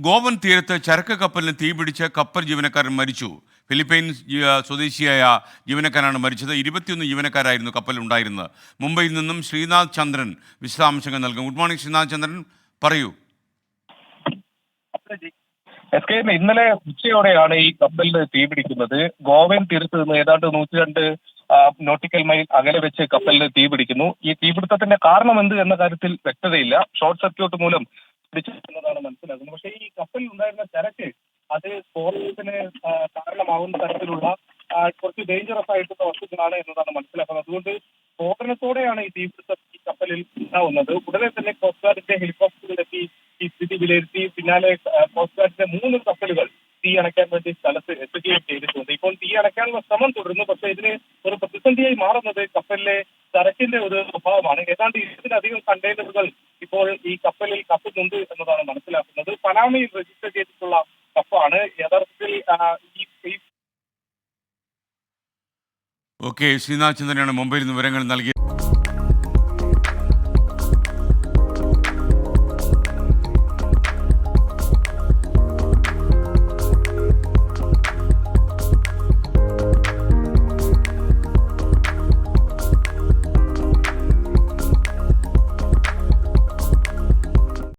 ഗോവൻ തീരത്ത് ചരക്ക് കപ്പലിന് തീപിടിച്ച് കപ്പൽ ജീവനക്കാരൻ മരിച്ചു. ഫിലിപ്പൈൻസ് സ്വദേശിയായ ജീവനക്കാരാണ് മരിച്ചത്. 21 ജീവനക്കാരായിരുന്നു കപ്പലിൽ ഉണ്ടായിരുന്നത്. മുംബൈയിൽ നിന്നും ശ്രീനാഥ് ചന്ദ്രൻ വിശദാംശങ്ങൾ നൽകും. ഗുഡ് മോർണിംഗ് ശ്രീനാഥ് ചന്ദ്രൻ, പറയൂ. ഇന്നലെ ഉച്ചയോടെയാണ് ഈ കപ്പലിന് തീപിടിക്കുന്നത്. ഗോവൻ തീരത്ത് നിന്ന് ഏതാണ്ട് 102 നോട്ടിക്കൽ മൈൽ അകലെ വെച്ച് കപ്പലിന് തീപിടിക്കുന്നു. ഈ തീപിടുത്തത്തിന്റെ കാരണം എന്ത് എന്ന കാര്യത്തിൽ വ്യക്തതയില്ല. ഷോർട്ട് സർക്യൂട്ട് മൂലം പിടിച്ചെന്നതാണ് മനസ്സിലാക്കുന്നത്. പക്ഷേ ഈ കപ്പലിൽ ഉണ്ടായിരുന്ന ചരക്ക് അത് സ്ഫോടനത്തിന് കാരണമാവുന്ന തരത്തിലുള്ള കുറച്ച് ഡേഞ്ചറസ് ആയിട്ടുള്ള വസ്തുക്കളാണ് എന്നതാണ് മനസ്സിലാക്കുന്നത്. അതുകൊണ്ട് സ്ഫോടനത്തോടെയാണ് ഈ തീപിടുത്തം ഈ കപ്പലിൽ ഉണ്ടാവുന്നത്. ഉടനെ തന്നെ കോസ്റ്റ് ഗാർഡിന്റെ ഹെലികോപ്റ്ററിലെത്തി ഈ സ്ഥിതി വിലയിരുത്തി. പിന്നാലെ കോസ്റ്റ് ഗാർഡിന്റെ 3 കപ്പലുകൾ തീ അണയ്ക്കാൻ വേണ്ടി സ്ഥലത്ത് എത്തുകയും ചെയ്തിട്ടുണ്ട്. ഇപ്പോൾ തീ അണയ്ക്കാനുള്ള ശ്രമം തുടരുന്നു. പക്ഷേ ഇതിന് ഒരു പ്രതിസന്ധിയായി മാറുന്നത് കപ്പലിലെ ചരക്കിന്റെ ഒരു സ്വഭാവമാണ്. ഏതാണ്ട് 20-ലധികം കണ്ടെയ്നറുകൾ ഇപ്പോൾ ഈ കപ്പലിൽ കപ്പുന്നുണ്ട് എന്നതാണ് മനസ്സിലാക്കുന്നത്. പനാമയിൽ രജിസ്റ്റർ ചെയ്തിട്ടുള്ള കപ്പാണ്. യഥാർത്ഥത്തിൽ ഈ ഓക്കെ, ശ്രീനാഥ് ചന്ദ്രനാണ് മുംബൈയിൽ നിന്ന് വിവരങ്ങൾ നൽകിയത്.